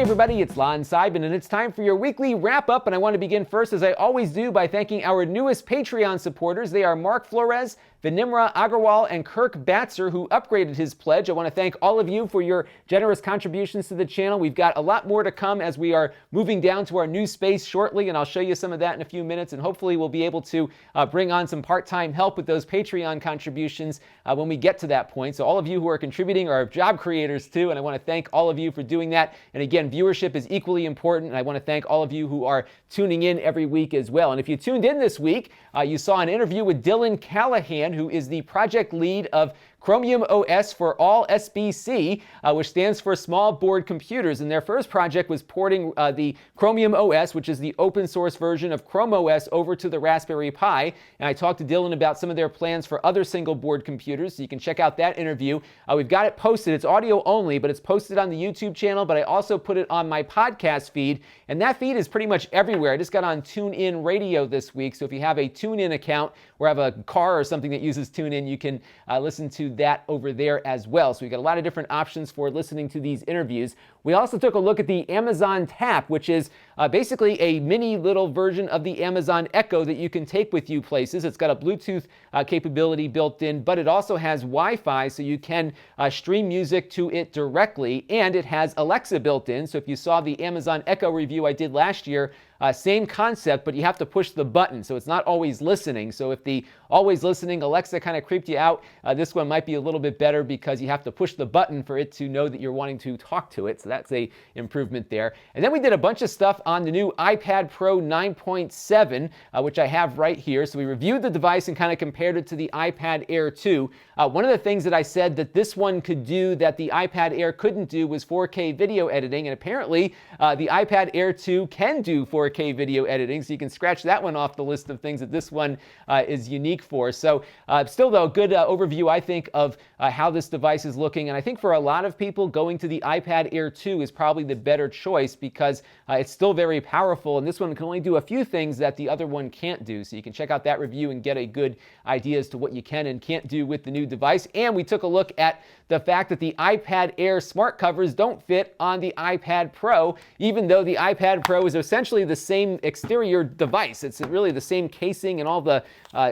Hey everybody, it's Lon.TV, and it's time for your weekly wrap-up, and I want to begin first, as I always do, by thanking our newest Patreon supporters. They are Mark Flores, Vinimra Agrawal, and Kirk Batzer, who upgraded his pledge. I want to thank all of you for your generous contributions to the channel. We've got a lot more to come as we are moving down to our new space shortly, and I'll show you some of that in a few minutes, and hopefully we'll be able to bring on some part-time help with those Patreon contributions when we get to that point. So all of you who are contributing are job creators too, and I want to thank all of you for doing that. And again, viewership is equally important, and I want to thank all of you who are tuning in every week as well. And if you tuned in this week, you saw an interview with Dylan Callahan, who is the project lead of Chromium OS for all SBC, which stands for Small Board Computers. And their first project was porting the Chromium OS, which is the open source version of Chrome OS, over to the Raspberry Pi. And I talked to Dylan about some of their plans for other single board computers, so you can check out that interview. We've got it posted. It's audio only, but it's posted on the YouTube channel, but I also put it on my podcast feed, and that feed is pretty much everywhere. I just got on TuneIn Radio this week, so if you have a TuneIn account or have a car or something that uses TuneIn, you can listen to that over there as well. So we got a lot of different options for listening to these interviews. We also took a look at the Amazon Tap, which is basically a mini little version of the Amazon Echo that you can take with you places. It's got a Bluetooth capability built in, but it also has Wi-Fi, so you can stream music to it directly, and it has Alexa built in. So if you saw the Amazon Echo review I did last year, same concept, but you have to push the button, so it's not always listening. So if the always listening Alexa kind of creeped you out, this one might be a little bit better because you have to push the button for it to know that you're wanting to talk to it. So that's a improvement there. And then we did a bunch of stuff on the new iPad Pro 9.7, which I have right here. So we reviewed the device and kind of compared it to the iPad Air 2. One of the things that I said that this one could do that the iPad Air couldn't do was 4K video editing, and apparently the iPad Air 2 can do 4K video editing, so you can scratch that one off the list of things that this one is unique for. So still though, good overview I think of how this device is looking, and I think for a lot of people going to the iPad Air 2 is probably the better choice because it's still very powerful, and this one can only do a few things that the other one can't do. So you can check out that review and get a good idea as to what you can and can't do with the new device. And we took a look at the fact that the iPad Air smart covers don't fit on the iPad Pro, even though the iPad Pro is essentially the same exterior device. It's really the same casing, and all the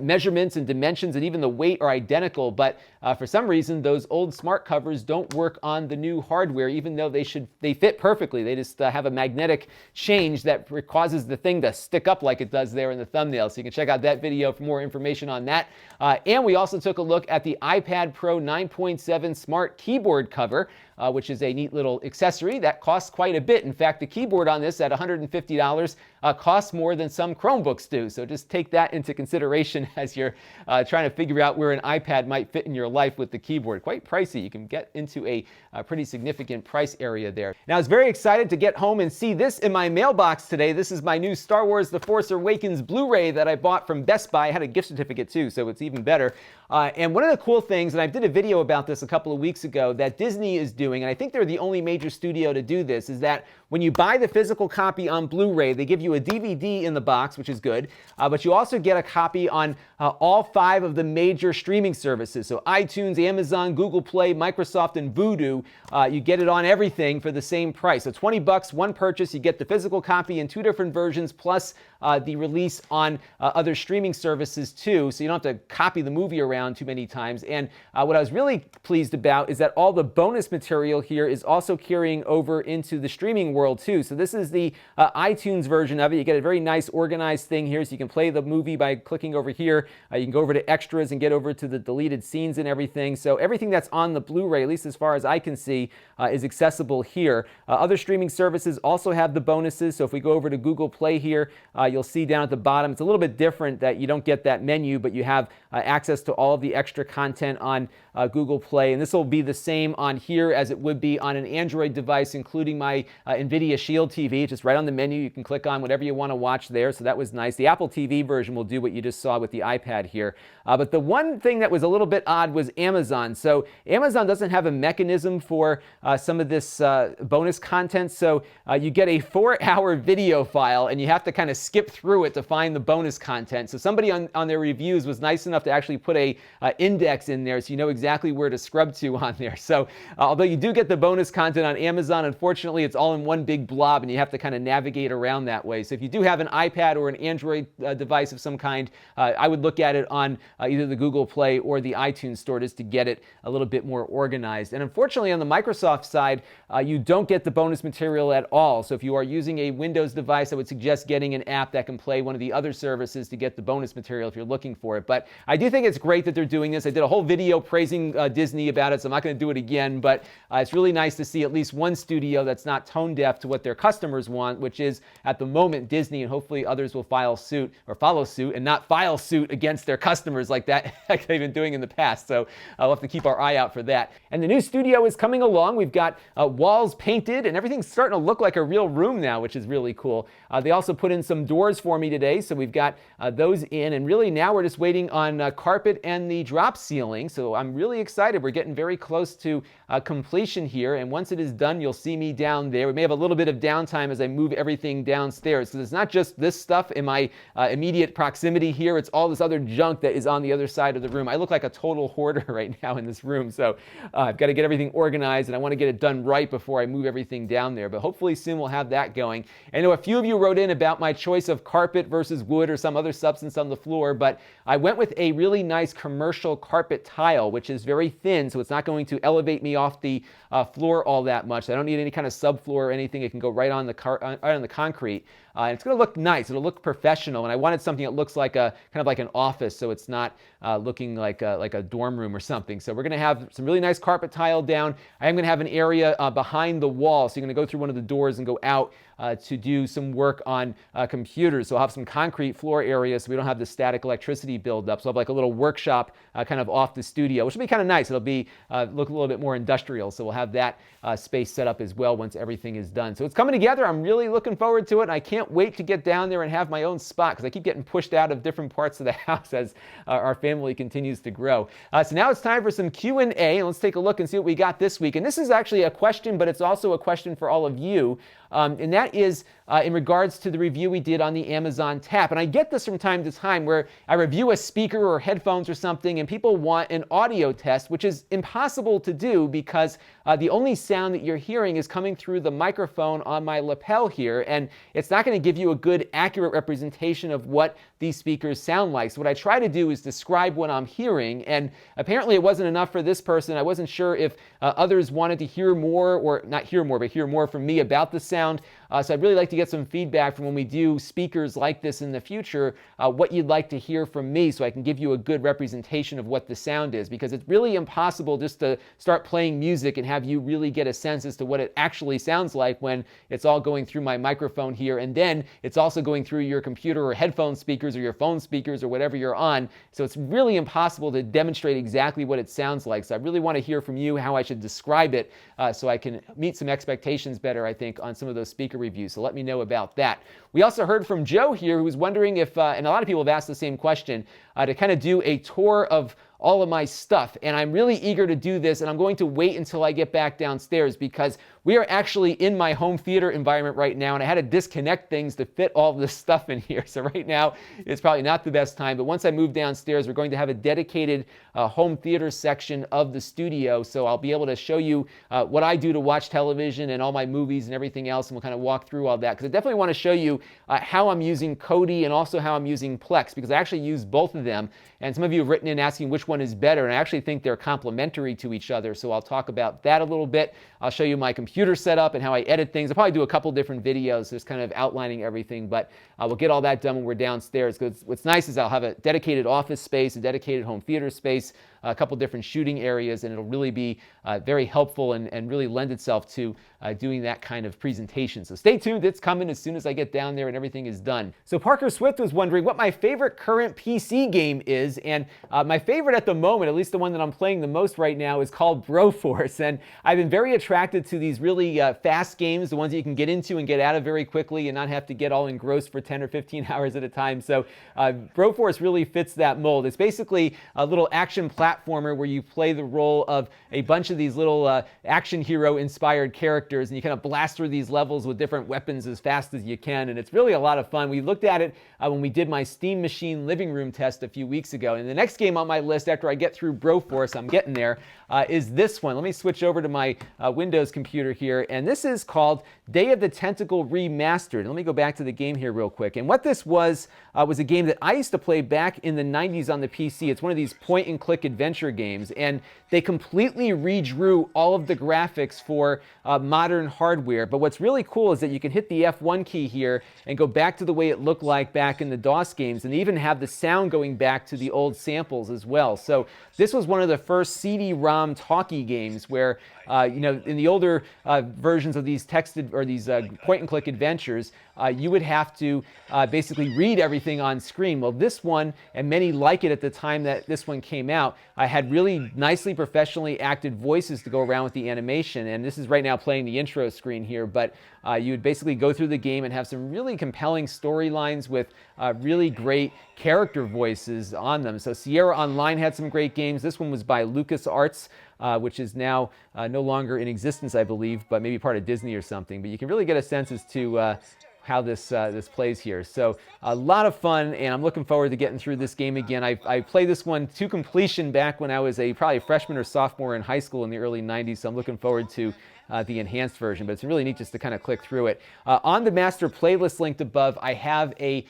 measurements and dimensions and even the weight are identical, but for some reason those old smart covers don't work on the new hardware, even though they fit perfectly. They just have a magnetic change that causes the thing to stick up like it does there in the thumbnail. So you can check out that video for more information on that. And we also took a look at the iPad Pro 9.7 smart keyboard cover, which is a neat little accessory that costs quite a bit. In fact, the keyboard on this at $150 costs more than some Chromebooks do. So just take that into consideration as you're trying to figure out where an iPad might fit in your life with the keyboard. Quite pricey. You can get into a pretty significant price area there. Now, I was very excited to get home and see this in my mailbox today. This is my new Star Wars The Force Awakens Blu-ray that I bought from Best Buy. I had a gift certificate too, so it's even better. And one of the cool things, and I did a video about this a couple of weeks ago, that Disney is doing, and I think they're the only major studio to do this, is that when you buy the physical copy on Blu-ray, they give you a DVD in the box, which is good, but you also get a copy on all 5 of the major streaming services. So iTunes, Amazon, Google Play, Microsoft, and Vudu. You get it on everything for the same price. So $20, one purchase. You get the physical copy in 2 different versions, plus the release on other streaming services too, so you don't have to copy the movie around too many times. And what I was really pleased about is that all the bonus material here is also carrying over into the streaming world too. So this is the iTunes version of it. You get a very nice organized thing here, so you can play the movie by clicking over here. You can go over to extras and get over to the deleted scenes and everything. So everything that's on the Blu-ray, at least as far as I can see, is accessible here. Other streaming services also have the bonuses. So if we go over to Google Play here, you'll see down at the bottom, it's a little bit different that you don't get that menu, but you have access to all of the extra content on Google Play. And this will be the same on here as it would be on an Android device, including my NVIDIA Shield TV. Just right on the menu, you can click on whatever you want to watch there. So that was nice. The Apple TV version will do what you just saw with the iPad iPad here. But the one thing that was a little bit odd was Amazon. So Amazon doesn't have a mechanism for some of this bonus content. So you get a 4-hour video file and you have to kind of skip through it to find the bonus content. So somebody on their reviews was nice enough to actually put a index in there so you know exactly where to scrub to on there. So although you do get the bonus content on Amazon, unfortunately it's all in one big blob and you have to kind of navigate around that way. So if you do have an iPad or an Android device of some kind, I would look at it on either the Google Play or the iTunes Store just to get it a little bit more organized. And unfortunately on the Microsoft side, you don't get the bonus material at all. So if you are using a Windows device, I would suggest getting an app that can play one of the other services to get the bonus material if you're looking for it. But I do think it's great that they're doing this. I did a whole video praising Disney about it, so I'm not going to do it again, but it's really nice to see at least one studio that's not tone deaf to what their customers want, which is at the moment Disney, and hopefully others will follow suit and not file suit against their customers like that like they've been doing in the past. So I'll have to keep our eye out for that. And the new studio is coming along. We've got walls painted and everything's starting to look like a real room now, which is really cool. They also put in some doors for me today, so we've got those in, and really now we're just waiting on carpet and the drop ceiling. So I'm really excited. We're getting very close to completion here, and once it is done, you'll see me down there. We may have a little bit of downtime as I move everything downstairs, because it's not just this stuff in my immediate proximity here, it's all this other junk that is on the other side of the room. I look like a total hoarder right now in this room, so I've got to get everything organized, and I want to get it done right before I move everything down there, but hopefully soon we'll have that going. I know a few of you wrote in about my choice of carpet versus wood or some other substance on the floor, but I went with a really nice commercial carpet tile, which is very thin, so it's not going to elevate me off the floor all that much. I don't need any kind of subfloor or anything. It can go right on the concrete. And it's going to look nice. It'll look professional. And I wanted something that looks like a kind of like an office, so it's not looking like a dorm room or something. So we're going to have some really nice carpet tile down. I am going to have an area behind the wall, so you're going to go through one of the doors and go out to do some work on computers. So I'll have some concrete floor area so we don't have the static electricity buildup. So I'll have like a little workshop kind of off the studio, which will be kind of nice. It'll be look a little bit more industrial. So we'll have that space set up as well once everything is done. So it's coming together. I'm really looking forward to it. And I can't wait to get down there and have my own spot, because I keep getting pushed out of different parts of the house as our family continues to grow. So now it's time for some Q&A, and let's take a look and see what we got this week. And this is actually a question, but it's also a question for all of you. And that is in regards to the review we did on the Amazon Tap. And I get this from time to time where I review a speaker or headphones or something and people want an audio test, which is impossible to do because the only sound that you're hearing is coming through the microphone on my lapel here, and it's not going to give you a good, accurate representation of what these speakers sound like. So what I try to do is describe what I'm hearing, and apparently it wasn't enough for this person. I wasn't sure if others wanted to hear more, or not hear more, but hear more from me about the sound. So I'd really like to get some feedback from when we do speakers like this in the future, what you'd like to hear from me so I can give you a good representation of what the sound is, because it's really impossible just to start playing music and have you really get a sense as to what it actually sounds like when it's all going through my microphone here, and then it's also going through your computer or headphone speakers or your phone speakers or whatever you're on. So it's really impossible to demonstrate exactly what it sounds like. So I really want to hear from you how I should describe it so I can meet some expectations better, I think, on some of those speaker reviews. So let me know about that. We also heard from Joe here, who was wondering if, and a lot of people have asked the same question, to kind of do a tour of all of my stuff. And I'm really eager to do this, and I'm going to wait until I get back downstairs because we are actually in my home theater environment right now, and I had to disconnect things to fit all this stuff in here. So right now, it's probably not the best time, but once I move downstairs, we're going to have a dedicated home theater section of the studio, so I'll be able to show you what I do to watch television and all my movies and everything else, and we'll kind of walk through all that, because I definitely want to show you how I'm using Kodi and also how I'm using Plex, because I actually use both of them, and some of you have written in asking which one is better, and I actually think they're complementary to each other, so I'll talk about that a little bit. I'll show you my computer setup and how I edit things. I'll probably do a couple different videos just kind of outlining everything, but we'll get all that done when we're downstairs. Because what's nice is I'll have a dedicated office space, a dedicated home theater space, a couple different shooting areas, and it'll really be very helpful and really lend itself to doing that kind of presentation. So stay tuned, it's coming as soon as I get down there and everything is done. So Parker Swift was wondering what my favorite current PC game is, and my favorite at the moment, at least the one that I'm playing the most right now, is called Broforce, and I've been very attracted to these really fast games, the ones that you can get into and get out of very quickly and not have to get all engrossed for 10 or 15 hours at a time. So Broforce really fits that mold. It's basically a little action platformer where you play the role of a bunch of these little action hero inspired characters, and you kind of blast through these levels with different weapons as fast as you can, and it's really a lot of fun. We looked at it when we did my Steam Machine living room test a few weeks ago, and the next game on my list after I get through Broforce, I'm getting there, is this one. Let me switch over to my Windows computer here, and this is called Day of the Tentacle Remastered. Let me go back to the game here real quick, and what this was a game that I used to play back in the 90s on the PC. It's one of these point-and-click adventure games, and they completely redrew all of the graphics for modern hardware. But what's really cool is that you can hit the F1 key here and go back to the way it looked like back in the DOS games, and even have the sound going back to the old samples as well. So this was one of the first CD-ROM talkie games where, you know, in the older versions of these texted or these point-and-click adventures, you would have to basically read everything on screen. Well, this one, and many like it at the time that this one came out, had really nicely professionally acted voices to go around with the animation. And this is right now playing the intro screen here, but you would basically go through the game and have some really compelling storylines with really great character voices on them. So Sierra Online had some great games. This one was by LucasArts, which is now no longer in existence, I believe, but maybe part of Disney or something. But you can really get a sense as to how this plays here. So a lot of fun, and I'm looking forward to getting through this game again. I played this one to completion back when I was probably a freshman or sophomore in high school in the early 90s, so I'm looking forward to the enhanced version, but it's really neat just to kind of click through it. On the master playlist linked above, I have a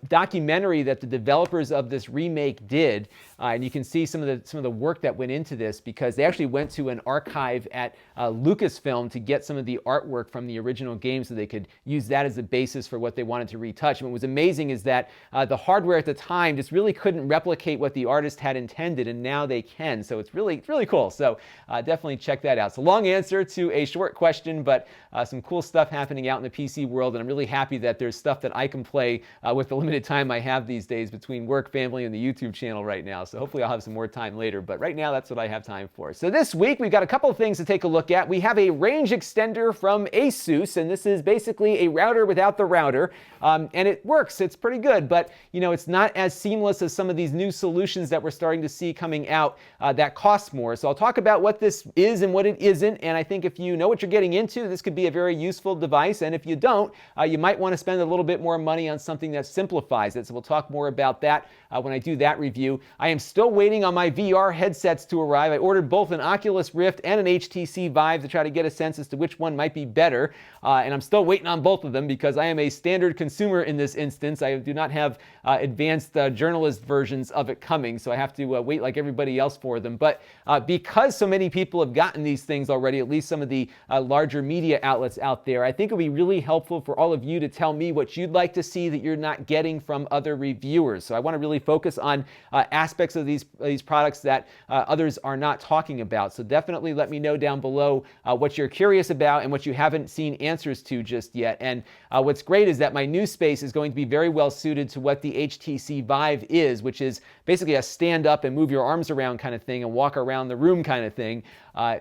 documentary that the developers of this remake did, and you can see some of the work that went into this, because they actually went to an archive at Lucasfilm to get some of the artwork from the original game so they could use that as a basis for what they wanted to retouch. And what was amazing is that the hardware at the time just really couldn't replicate what the artist had intended, and now they can. So it's really cool. So definitely check that out. So long answer to a short question, but some cool stuff happening out in the PC world, and I'm really happy that there's stuff that I can play with the limited time I have these days between work, family, and the YouTube channel right now. So hopefully I'll have some more time later, but right now that's what I have time for. So this week we've got a couple of things to take a look at. We have a range extender from Asus, and this is basically a router without the router, and it works. It's pretty good, but you know, it's not as seamless as some of these new solutions that we're starting to see coming out that cost more. So I'll talk about what this is and what it isn't, and I think if you know what you're getting into, this could be a very useful device, and if you don't, you might want to spend a little bit more money on something that simplifies it. So we'll talk more about that when I do that review. I am still waiting on my VR headsets to arrive. I ordered both an Oculus Rift and an HTC Vive to try to get a sense as to which one might be better, and I'm still waiting on both of them because I am a standard consumer in this instance. I do not have advanced journalist versions of it coming, so I have to wait like everybody else for them. But because so many people have gotten these things already, at least some of the larger media outlets out there, I think it would be really helpful for all of you to tell me what you'd like to see that you're not getting from other reviewers. So I want to really focus on aspects of these products that others are not talking about. So definitely let me know down below what you're curious about and what you haven't seen answers to just yet. And what's great is that my new space is going to be very well suited to what the HTC Vive is, which is basically a stand up and move your arms around kind of thing and walk around the room kind of thing,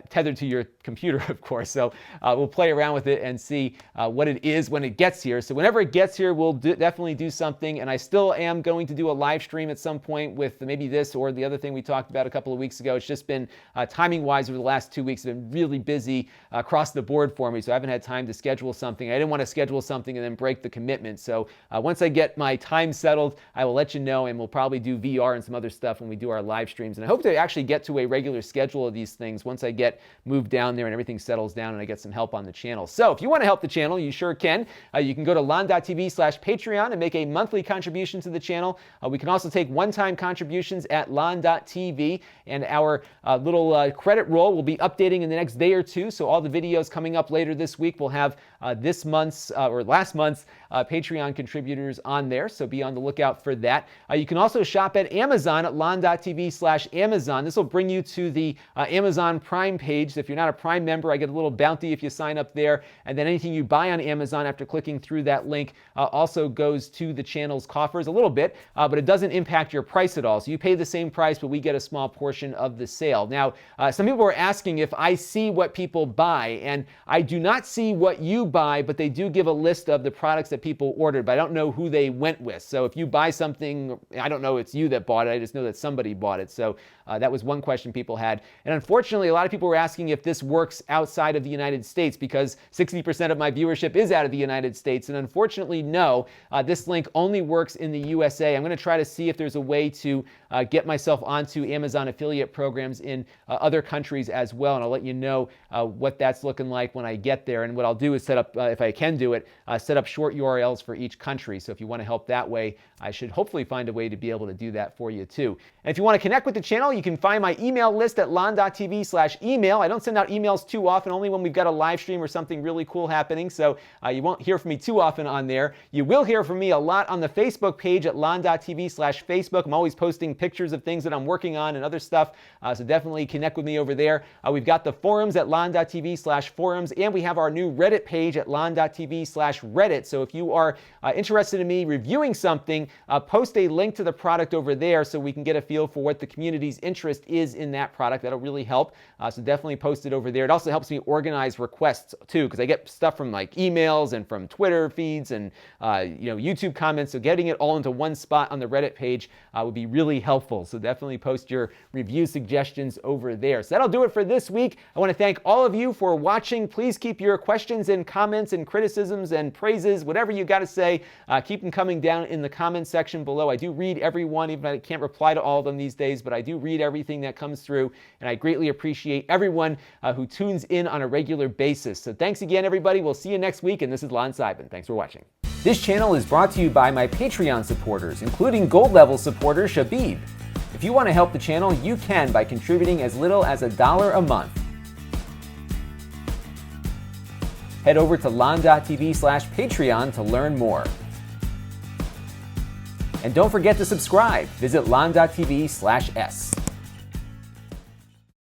tethered to your computer, of course. So we'll play around with it and see what it is when it gets here. So whenever it gets here, we'll definitely do something. And I still am going to do a live stream at some point with maybe this or the other thing we talked about a couple of weeks ago. It's just been timing-wise over the last 2 weeks, been really busy across the board for me. So I haven't had time to schedule something. I didn't want to schedule something and then break the commitment. So once I get my time settled, I will let you know, and we'll probably do VR and some other stuff when we do our live streams. And I hope to actually get to a regular schedule of these things once I get moved down there and everything settles down and I get some help on the channel. So if you want to help the channel, you sure can. You can go to Lon.TV/Patreon and make a monthly contribution to the channel. We can also take one-time contributions at Lon.TV, and our little credit roll will be updating in the next day or two. So all the videos coming up later this week will have this month's or last month's Patreon contributors on there, so be on the lookout for that. You can also shop at Amazon at Lon.TV/Amazon. This will bring you to the Amazon Prime page. So if you're not a Prime member, I get a little bounty if you sign up there, and then anything you buy on Amazon after clicking through that link also goes to the channel's coffers a little bit, but it doesn't impact your price at all. So you pay the same price, but we get a small portion of the sale. Now, some people are asking if I see what people buy, and I do not see what you buy, but they do give a list of the products that people ordered, but I don't know who they went with. So if you buy something, I don't know it's you that bought it, I just know that somebody bought it. So that was one question people had. And unfortunately, a lot of people were asking if this works outside of the United States, because 60% of my viewership is out of the United States. And unfortunately, no, this link only works in the USA. I'm going to try to see if there's a way to get myself onto Amazon affiliate programs in other countries as well. And I'll let you know what that's looking like when I get there. And what I'll do is set up, if I can do it, set up short URLs for each country. So if you want to help that way, I should hopefully find a way to be able to do that for you too. And if you want to connect with the channel, you can find my email list at Lon.TV/email. I don't send out emails too often, only when we've got a live stream or something really cool happening. So you won't hear from me too often on there. You will hear from me a lot on the Facebook page at Lon.TV/Facebook. I'm always posting pictures of things that I'm working on and other stuff. So definitely connect with me over there. We've got the forums at Lon.TV/forums, and we have our new Reddit page at Lon.TV/Reddit. So if you are interested in me reviewing something, post a link to the product over there so we can get a feel for what the community's interest is in that product. That'll really help. So definitely post it over there. It also helps me organize requests too, because I get stuff from like emails and from Twitter feeds and YouTube comments. So getting it all into one spot on the Reddit page would be really helpful. So definitely post your review suggestions over there. So that'll do it for this week. I want to thank all of you for watching. Please keep your questions and comments and criticisms and praises, whatever you got to say, keep them coming down in the comments section below. I do read every one, even if I can't reply to all of them these days, but I do read everything that comes through, and I greatly appreciate everyone who tunes in on a regular basis. So thanks again, everybody. We'll see you next week, and this is Lon.TV. Thanks for watching. This channel is brought to you by my Patreon supporters, including gold level supporter Shabib. If you want to help the channel, you can by contributing as little as $1 a month. Head over to Lon.TV/Patreon to learn more. And don't forget to subscribe. Visit Lon.TV/S.